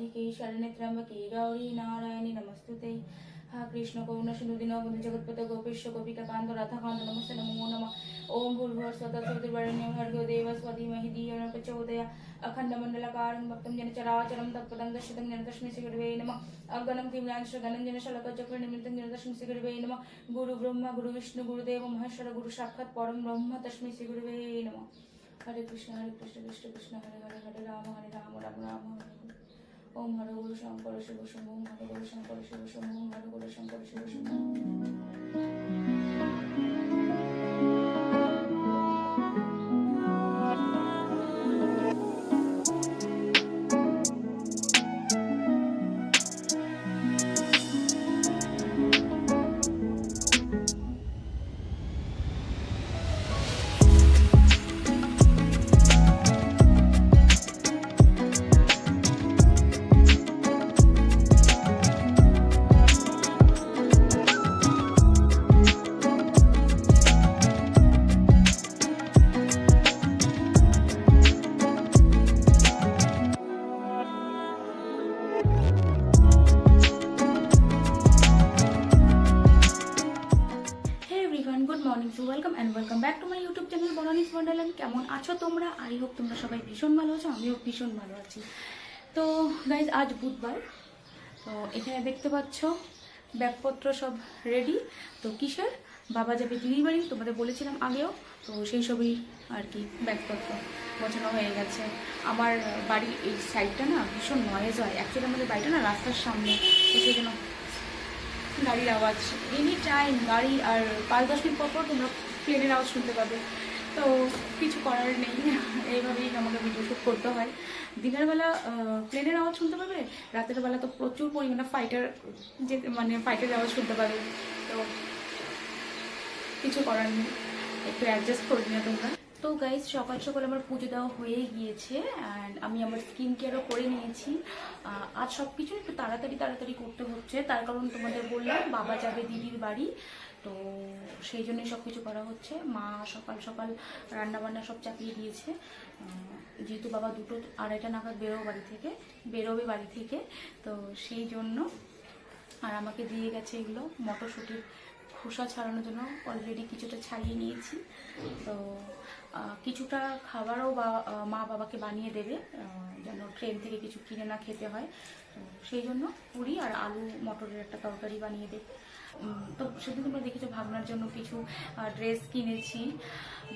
राधिके शरण्ये त्र्यंबके गौरी नारायणी नमस्तुते। हा कृष्ण करुणा सिंधु दीनबंधु जगत्पते गोपेश गोपिका कांत राधाकांत नमस्ते नमो नमः। ओम भूर्भुवः स्वतः सवितुर्वरेण्यं भर्गो देवस्य धीमहि धियो यो न प्रचोदयात्। अखण्डमण्डलाकारं भक्तं जनचराचरं तत्पदं दर्शितं येन तस्मै श्रीगुरवे नमः। अगणं किमलांश गणञ्जन शलाकचक्रनिमित्तं येन तस्मै श्रीगुरवे नमः। गुरु ब्रह्मा गुरु विष्णु गुरुदेव महेश्वर गुरु साक्षात् परं ब्रह्म तस्मै श्रीगुरवे नमः। हरे कृष्ण कृष्ण कृष्ण हरे हरे हरे राम राम राम राम हरे हरे। ओम Hare Guru Shankar Shiva Shambho Om Hare Guru Shankar Shiva Shambho Om Hare Guru Shankar Shiva Shambho. Good morning to welcome and welcome back to my YouTube channel Banani's wonderland. কেমন আছো তোমরা? আই হোপ তোমরা সবাই ভীষণ ভালো আছো, আমিও ভীষণ ভালো আছি। তো গাইজ আজ বুধবার, তো এখানে দেখতে পাচ্ছ ব্যাগপত্র সব রেডি। তো কিসের? বাবা যাবে দিদির বাড়ি, তোমাদের বলেছিলাম আগেও, তো সেই সবই আর কি ব্যাগপত্র গোছানো হয়ে গেছে। আমার বাড়ির এই সাইডটা না ভীষণ নয়েজ হয়, অ্যাকচুয়ালি আমাদের বাড়িটা না রাস্তার সামনে, তো সেই জন্য গাড়ির আওয়াজ এনি টাইম, গাড়ি আর 5-10 মিনিট পর তোমরা প্লেনের আওয়াজ শুনতে পাবে। তো কিছু করার নেই, এইভাবেই আমাকে ভিডিও শ্যুট করতে হয়। দিনের বেলা প্লেনের আওয়াজ শুনতে পাবে, রাতের বেলা তো প্রচুর পরিমাণে ফাইটার আওয়াজ শুনতে পাবে। তো কিছু করার নেই, একটু অ্যাডজাস্ট করে নিও তোমরা। তো গাইজ সকাল সকাল আমার পুজো দেওয়া হয়ে গিয়েছে অ্যান্ড আমি আমার স্কিন কেয়ারও করে নিয়েছি। আজ সব কিছু একটু তাড়াতাড়ি করতে হচ্ছে, তার কারণ তোমাদের বললাম বাবা যাবে দিদির বাড়ি, তো সেই জন্যই সব কিছু করা হচ্ছে। মা সকাল সকাল রান্নাবান্না সব চাপিয়ে দিয়েছে, যেহেতু বাবা 2-2:30 নাগাদ বেরোবে বাড়ি থেকে, তো সেই জন্য। আর আমাকে দিয়ে গেছে এগুলো মটরশুঁটির খোসা ছাড়ানোর জন্য, অলরেডি কিছুটা ছাড়িয়ে নিয়েছি। তো কিছুটা খাবারও মা বাবাকে বানিয়ে দেবে, যেন ট্রেন থেকে কিছু কিনে না খেতে হয়। তো সেই জন্য পুরি আর আলু মটরের একটা তরকারি বানিয়ে দেবে। তো সেদিন তোমরা দেখেছো ভাবনার জন্য কিছু ড্রেস কিনেছি।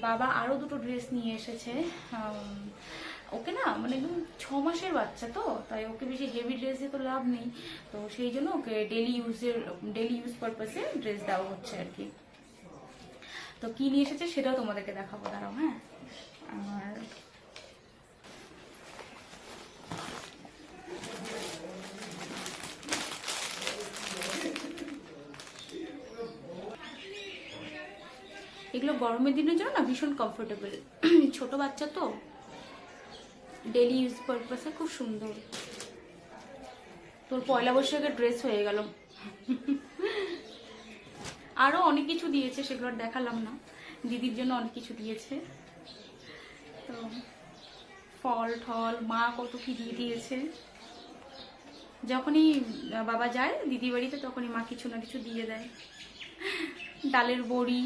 বাবা আরও 2টো ড্রেস নিয়ে এসেছে। ওকে না মানে একদম 6 মাসের বাচ্চা, তো তাই ওকে বেশি হেভি ড্রেস দিয়ে তো লাভ নেই, তো সেই জন্য ওকে ডেলি ইউজ পারপাসে ড্রেস দেওয়া হচ্ছে আর কি। তো কি নিয়ে এসেছে সেটাও তোমাদেরকে দেখাবো, দাঁড়াও। হ্যাঁ, আর এগুলো গরমের দিনের জন্য না ভীষণ কমফোর্টেবল, ছোট বাচ্চা তো ডেলি ইউজ পারপাসে খুব সুন্দর। তোর পয়লা বৈশাখের ড্রেস হয়ে গেল। আরও অনেক কিছু দিয়েছে, সেগুলো দেখালাম না। দিদির জন্য অনেক কিছু দিয়েছে, তো ফল ঠল মা কত কি দিয়ে দিয়েছে। যখনই বাবা যায় দিদি বাড়িতে তখনই মা কিছু না কিছু দিয়ে দেয়, ডালের বড়ি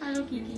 আরও কি কি।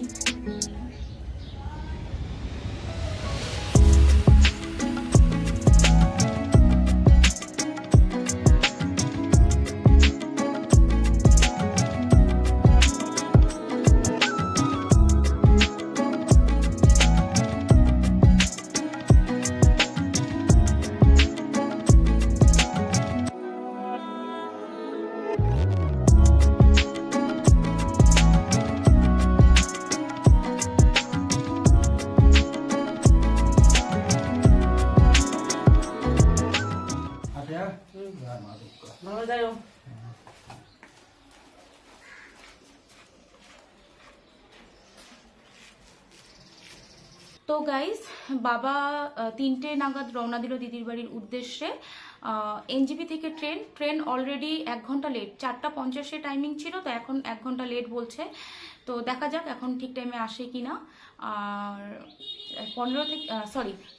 তো গাইস বাবা 3টে নাগাদ রওনা দিল দিদির বাড়ির উদ্দেশ্যে। এনজিপি থেকে ট্রেন অলরেডি 1 ঘন্টা লেট, 4:50 টাইমিং ছিল, তো এখন 1 ঘন্টা লেট বলছে। তো দেখা যাক এখন ঠিক টাইমে আসে কিনা। আর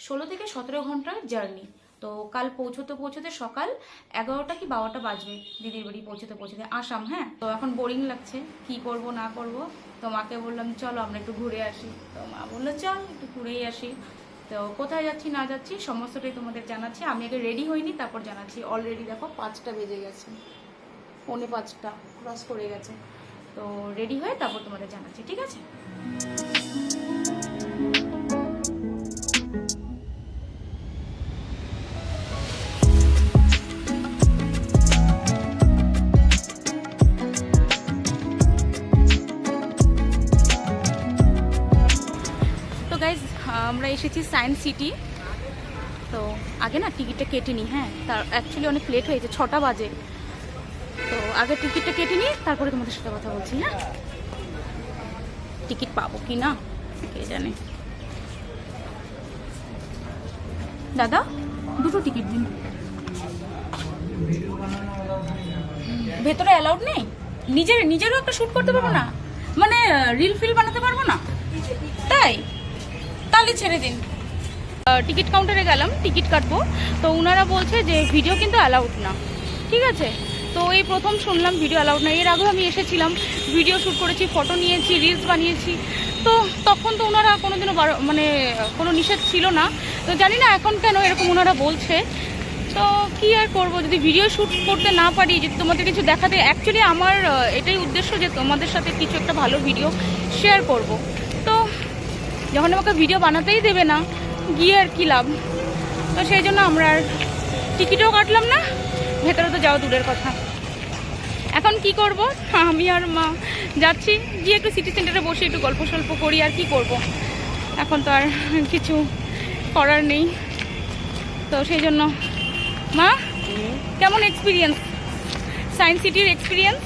16 থেকে 17 ঘন্টার জার্নি, তো কাল পৌঁছতে সকাল 11টা কি 12টা বাজবে দিদির বাড়ি পৌঁছতে আসাম। হ্যাঁ, তো এখন বোরিং লাগছে, কি করব না করব। তো মাকে বললাম চলো আমরা একটু ঘুরে আসি। তো মা বললো চল একটু ঘুরেই আসি। তো কোথায় যাচ্ছি না যাচ্ছি সমস্তটাই তোমাদের জানাচ্ছি। আমি আগে রেডি হইনি, তারপর জানাচ্ছি। অলরেডি দেখো 5টা বেজে গেছে, 4:45 ক্রস করে গেছে। তো রেডি হয়ে তারপর তোমাদের জানাচ্ছি, ঠিক আছে? তো গাইজ আমরা এসেছি সায়েন্স সিটি। তো আগে না টিকিটটা কেটে নিই। হ্যাঁ, তার অ্যাকচুয়ালি অনেক লেট হয়েছে, 6টা বাজে। তো আগে টিকিটটা কেটে নিই, তারপরে তোমাদের সাথে কথা বলছি। হ্যাঁ, টিকিট পাবো কি না কে জানে। দাদা 2টো টিকিট দিন। ভেতরে অ্যালাউড নেই? নিজেরও একটা শ্যুট করতে পারবো না, মানে রিল ফিল বানাতে পারবো না? তাই তাহলে ছেড়ে দিন। টিকিট কাউন্টারে গেলাম, টিকিট কাটবো। তো ওনারা বলছে যে ভিডিও কিন্তু অ্যালাউড না। ঠিক আছে, তো এই প্রথম শুনলাম ভিডিও অ্যালাউড না। এর আগেও আমি এসেছিলাম, ভিডিও শ্যুট করেছি, ফটো নিয়েছি, রিলস বানিয়েছি। তো তখন তো ওনারা কোনোদিনও মানে কোনো নিষেধ ছিল না। তো জানি না এখন কেন এরকম ওনারা বলছে। তো কি আর করব, যদি ভিডিও শ্যুট করতে না পারি, যদি তোমাদের কিছু দেখাতে। অ্যাকচুয়ালি আমার এটাই উদ্দেশ্য যে তোমাদের সাথে কিছু একটা ভালো ভিডিও শেয়ার করব। তো যখন আমাকে ভিডিও বানাতেই দেবে না, গিয়ে আর কি লাভ? তো সেই জন্য আমরা আর টিকিটও কাটলাম না, ভেতরে তো যাওয়া দূরের কথা। এখন কি করব, আমি আর মা যাচ্ছি, গিয়ে একটু সিটি সেন্টারে বসে একটু গল্প সল্প করি। আর কি করব, এখন তো আর কিছু করার নেই। তো সেই জন্য মা, কেমন এক্সপিরিয়েন্স, সায়েন্স সিটির এক্সপিরিয়েন্স?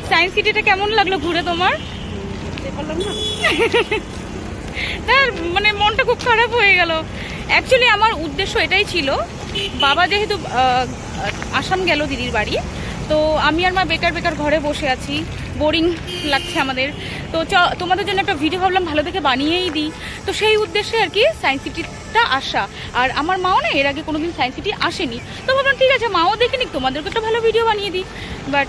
সায়েন্স সিটিটা কেমন লাগলো ঘুরে তোমার? তার মানে মনটা খুব খারাপ হয়ে গেল। অ্যাকচুয়ালি আমার উদ্দেশ্য এটাই ছিল, বাবা যেহেতু আসাম গেল দিদির বাড়ি, তো আমি আর মা বেকার ঘরে বসে আছি, বোরিং লাগছে আমাদের। তো তোমাদের জন্য একটা ভিডিও ভাবলাম ভালো দেখে বানিয়েই দিই। তো সেই উদ্দেশ্যে আর কি সায়েন্স সিটিটা আসা। আর আমার মাও না এর আগে কোনোদিন সায়েন্স সিটি আসেনি। তো ভাবলাম ঠিক আছে, মাও দেখে নিক, তোমাদেরকে একটা ভালো ভিডিও বানিয়ে দিই। বাট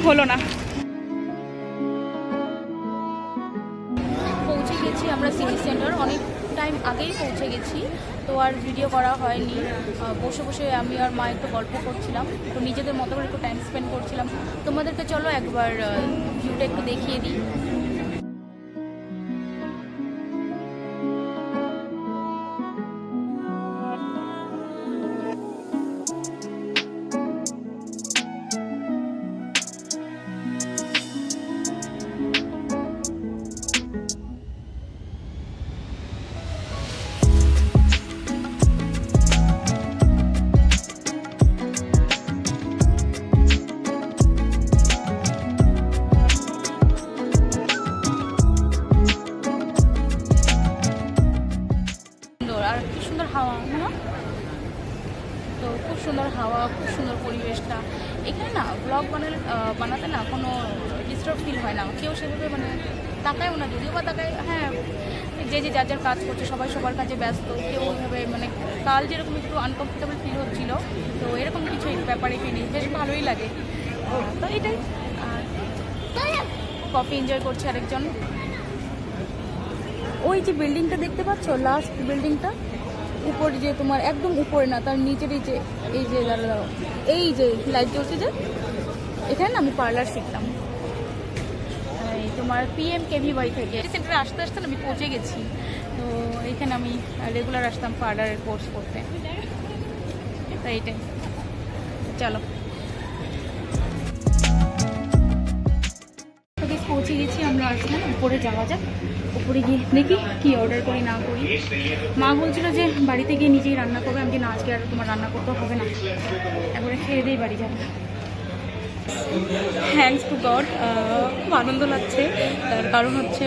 হলো না। পৌঁছে গেছি আমরা সিটি সেন্টার, অনেক টাইম আগেই পৌঁছে গেছি। তো আর ভিডিও করা হয়নি, বসে বসে আমি আর মা একটু গল্প করছিলাম, তো নিজেদের মতো করে একটু টাইম স্পেন্ড করছিলাম। তোমাদেরকে চলো একবার ভিউটা একটু দেখিয়ে দিই। আর কি সুন্দর হাওয়া না? তো খুব সুন্দর হাওয়া, খুব সুন্দর পরিবেশটা। এখানে না ব্লগ বানাতে না কোনো ডিস্টার্ব ফিল হয় না, কেউ সেভাবে মানে তাকায়ও না, যদিও বা তাকায়। হ্যাঁ, যে যার কাজ করছে, সবাই সবার কাজে ব্যস্ত, কেউ ওইভাবে মানে কাল যেরকম একটু আনকমফোর্টেবল ফিল হচ্ছিল, তো এরকম কিছু ব্যাপারে ফিল বেশ ভালোই লাগে। তো এটাই। আর কফি এনজয় করছে আরেকজন। ওই যে বিল্ডিংটা দেখতে পাচ্ছ, লাস্ট বিল্ডিংটা, উপরে যে তোমার একদম উপরে না, তার নিচের এই যে দাঁড়াও, এই যে লাইট জ্বলছে, যে এখানে না আমি পার্লার শিখতাম। এই তোমার PMKVY থেকে সেন্টারে আসতে আসতে আমি পৌঁছে গেছি। তো এইখানে আমি রেগুলার আসতাম পার্লারের কোর্স করতে। তাই এইটাই, চলো। পৌঁছে গেছি আমরা। আসলাম, উপরে যাওয়া যাক। উপরে গিয়ে দেখি কি অর্ডার করি না করি। মা বলছিল যে বাড়িতে গিয়ে নিজেই রান্না করবে। আমি না, আজকে আর তোমার রান্না করতে হবে না, একবারে খেয়ে দিয়ে বাড়ি যাবো। থ্যাঙ্কস টু গড, খুব আনন্দ লাগছে। তার কারণ হচ্ছে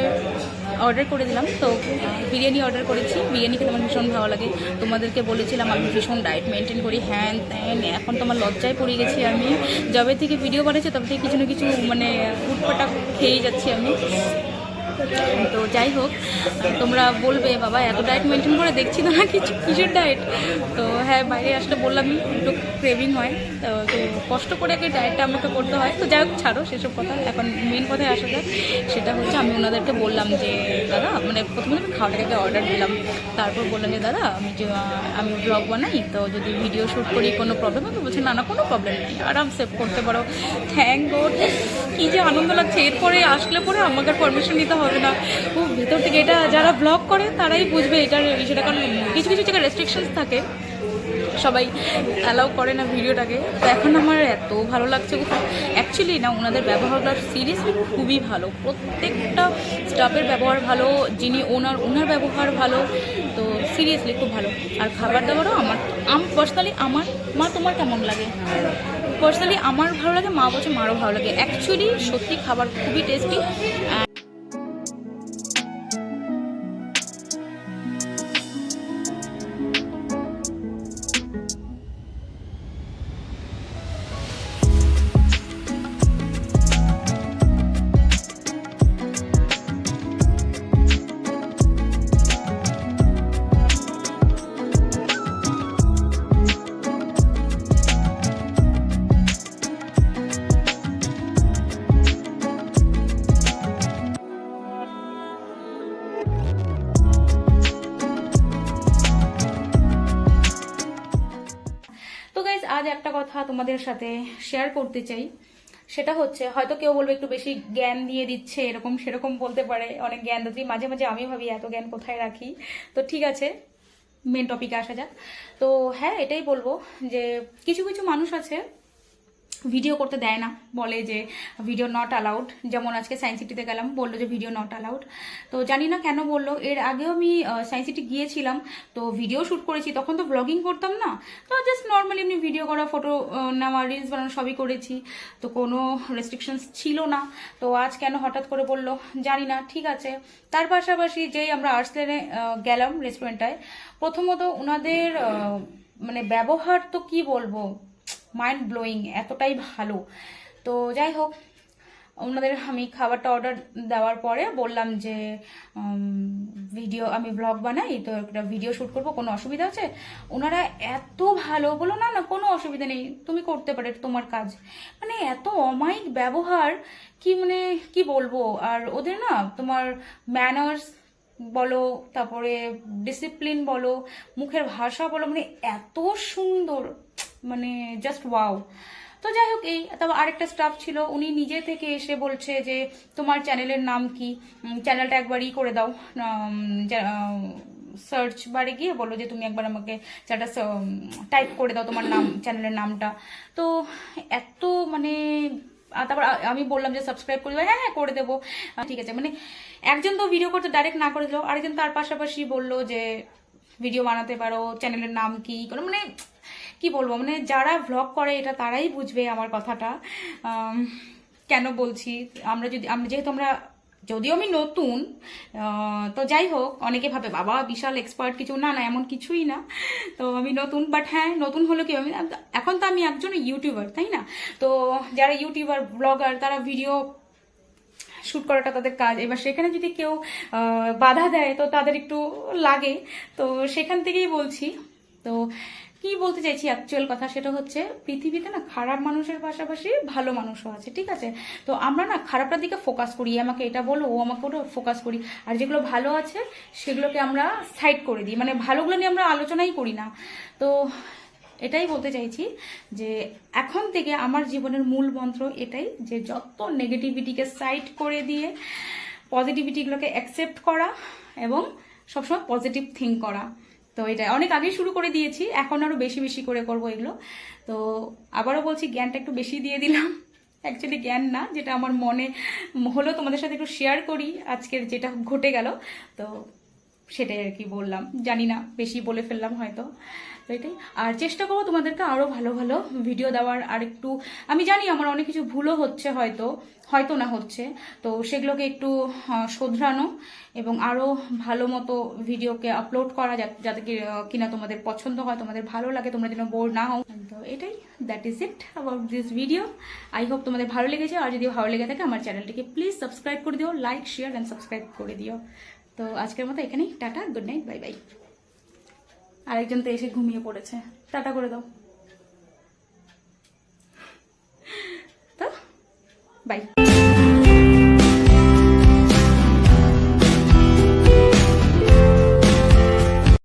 অর্ডার করে দিলাম, তো বিরিয়ানি অর্ডার করেছি। বিরিয়ানি খেতে আমার ভীষণ ভালো লাগে। তোমাদেরকে বলেছিলাম আমি ভীষণ ডায়েট মেনটেন করি, হ্যান ত্যান। এখন তোমার লজ্জায় পড়ে গেছি আমি, যবে থেকে ভিডিও বানিয়েছি তবে থেকে কিছু না কিছু মানে উটপাটা খেয়েই যাচ্ছি আমি। তো তো যাই হোক, তোমরা বলবে বাবা এত ডায়েট মেনটেন করে দেখছি তো না কিছু কিসের ডায়েট। তো হ্যাঁ, বাইরে আসলে বললামই একটু ক্রেভিং হয়, তো কষ্ট করে একটা ডায়েটটা আমাকে করতে হয়। তো যাই হোক, ছাড়ো সেসব কথা, এখন মেন কথায় আসা যায়। সেটা হচ্ছে আমি ওনাদেরকে বললাম যে দাদা, মানে প্রথমে আমি খাওয়াটাকে অর্ডার দিলাম, তারপর বললাম যে দাদা আমি ব্লগ বানাই, তো যদি ভিডিও শ্যুট করি কোনো প্রবলেম হবে? বলছে না না, কোনো প্রবলেম নেই, আরামসে করতে পারো। থ্যাংক গড, কী যে আনন্দ লাগছে। এরপরে আসলে পরে আমাকে পারমিশন নিতে হবে না। ও ভেতর থেকে, এটা যারা ব্লগ করে তারাই বুঝবে এটার বিষয়টা, কারণ কিছু কিছু জায়গায় রেস্ট্রিকশনস থাকে, সবাই অ্যালাউ করে না ভিডিওটাকে। তো এখন আমার এত ভালো লাগছে। অ্যাকচুয়ালি না, ওনাদের ব্যবহারটা সিরিয়াসলি খুবই ভালো, প্রত্যেকটা স্টাফের ব্যবহার ভালো, যিনি ওনার ব্যবহার ভালো, তো সিরিয়াসলি খুব ভালো। আর খাবার দাবারও পার্সোনালি আমার মা, তোমার কেমন লাগে? পার্সোনালি আমার ভালো লাগে, মা বলছে মারও ভালো লাগে। অ্যাকচুয়ালি সত্যি খাবার খুবই টেস্টি। তো গাইজ, আজ একটা কথা তোমাদের সাথে শেয়ার করতে চাই। সেটা হচ্ছে, হয়তো কেউ বলবে একটু বেশি জ্ঞান দিয়ে দিচ্ছে, এরকম সেরকম বলতে পারে, অনেক জ্ঞান দিচ্ছি। মাঝে মাঝে আমি ভাবি এত জ্ঞান কোথায় রাখি। তো ঠিক আছে, মেন টপিকে আসা যাক। তো হ্যাঁ, এটাই বলবো যে কিছু কিছু মানুষ আছে ভিডিও করতে দেয় না, বলে যে ভিডিও নট অ্যালাউড। যেমন আজকে সায়েন্স সিটিতে গেলাম, বললো যে ভিডিও নট অ্যালাউড। তো জানি না কেন বললো। এর আগেও আমি সায়েন্স সিটি গিয়েছিলাম, তো ভিডিও শ্যুট করেছি, তখন তো ব্লগিং করতাম না, তো জাস্ট নর্মালি এমনি ভিডিও করা, ফটো নেওয়া, রিলস বানানো সবই করেছি, তো কোনো রেস্ট্রিকশনস ছিল না। তো আজ কেন হঠাৎ করে বললো জানি না। ঠিক আছে, তার পাশাপাশি যেই আমরা আর্টস লেনে গেলাম রেস্টুরেন্টটায়, প্রথমত ওনাদের মানে ব্যবহার তো কি বলবো, মাইন্ড ব্লোয়িং, এতটাই ভালো। তো যাই হোক, ওনাদের আমি খাবারটা অর্ডার দেওয়ার পরে বললাম যে আমি ব্লগ বানাই, তো একটা ভিডিও শ্যুট করবো, কোনো অসুবিধা আছে? ওনারা এত ভালো, বলো না না কোনো অসুবিধা নেই, তুমি করতে পারো, তোমার কাজ। মানে এত অমায়িক ব্যবহার, কি মানে কি বলবো। আর ওদের না তোমার ম্যানার্স বলো, তারপরে ডিসিপ্লিন বলো, মুখের ভাষা বলো, মানে এত সুন্দর, মানে জাস্ট ওয়াও। তো যাই হোক, এই তারপর আরেকটা স্টাফ ছিল, উনি নিজে থেকে এসে বলছে যে তোমার চ্যানেলের নাম কি, চ্যানেলটা একবারই করে দাও। সার্চ বারে গিয়ে বলো যে তুমি একবার আমাকে চ্যানেলটা টাইপ করে দাও, তোমার নাম, চ্যানেলের নামটা। তো এত মানে, তারপর আমি বললাম যে সাবস্ক্রাইব করে দেবো, হ্যাঁ হ্যাঁ করে দেবো, ঠিক আছে। মানে একজন তো ভিডিও করতে ডাইরেক্ট না করে দিল, আরেকজন তার পাশাপাশি বললো যে ভিডিও বানাতে পারো, চ্যানেলের নাম কি করে, মানে কি বলবো, মানে যারা ভ্লগ করে এটা তারাই বুঝবে আমার কথাটা কেন বলছি। যেহেতু আমরা, যদিও আমি নতুন, তো যাই হোক, অনেকে ভাবে বাবা বিশাল এক্সপার্ট কিছু, না না এমন কিছুই না। তো আমি নতুন, বাট হ্যাঁ নতুন হলো কি, আমি এখন তো আমি একজন ইউটিউবার, তাই না? তো যারা ইউটিউবার, ব্লগার, তারা ভিডিও শ্যুট করাটা তাদের কাজ। এবার সেখানে যদি কেউ বাধা দেয় তো তাদের একটু লাগে, তো সেখান থেকেই বলছি। তো কি বলতে চাইছি অ্যাকচুয়াল কথা, সেটা হচ্ছে পৃথিবীতে না খারাপ মানুষের পাশাপাশি ভালো মানুষও আছে, ঠিক আছে? তো আমরা না খারাপটার দিকে ফোকাস করি, আমাকে এটা বলো, ও আমাকে ওটা ফোকাস করি, আর যেগুলো ভালো আছে সেগুলোকে আমরা সাইড করে দিই, মানে ভালোগুলো নিয়ে আমরা আলোচনাই করি না। তো এটাই বলতে চাইছি যে এখন থেকে আমার জীবনের মূল মন্ত্র এটাই, যে যত নেগেটিভিটিকে সাইড করে দিয়ে পজিটিভিটিগুলোকে অ্যাকসেপ্ট করা এবং সবসময় পজিটিভ থিঙ্ক করা। তো এটা অনেক আগে শুরু করে দিয়েছি, এখন আরো বেশি বেশি করে করবো এগুলো। তো আবারও বলছি, জ্ঞানটা একটু বেশি দিয়ে দিলাম, অ্যাকচুয়ালি জ্ঞান না, যেটা আমার মনে হলো তোমাদের সাথে একটু শেয়ার করি, আজকের যেটা ঘটে গেল। তো সেটাই আর কি বললাম, জানি না বেশি বলে ফেললাম হয়তো। তো এটাই, আর চেষ্টা করবো তোমাদেরকে আরও ভালো ভালো ভিডিও দেওয়ার। আর একটু আমি জানি আমার অনেক কিছু ভুলও হচ্ছে, হয়তো হয়তো না হচ্ছে, তো সেগুলোকে একটু শোধরানো এবং আরও ভালো মতো ভিডিওকে আপলোড করা, যাতে কিনা তোমাদের পছন্দ হয়, তোমাদের ভালো লাগে, তোমরা যেন বোর না হও। তো এটাই, that is it about this video. I hope তোমাদের ভালো লেগেছে, আর যদি ভালো লেগে থাকে আমার চ্যানেলটিকে প্লিজ সাবস্ক্রাইব করে দিও, লাইক শেয়ার অ্যান্ড সাবস্ক্রাইব করে দিও। তো আজকের মতো এখানেই, tata, good night, bye bye. আরেকজন তো এসে ঘুমিয়ে পড়েছে, টাটা করে দাও। তো বাই।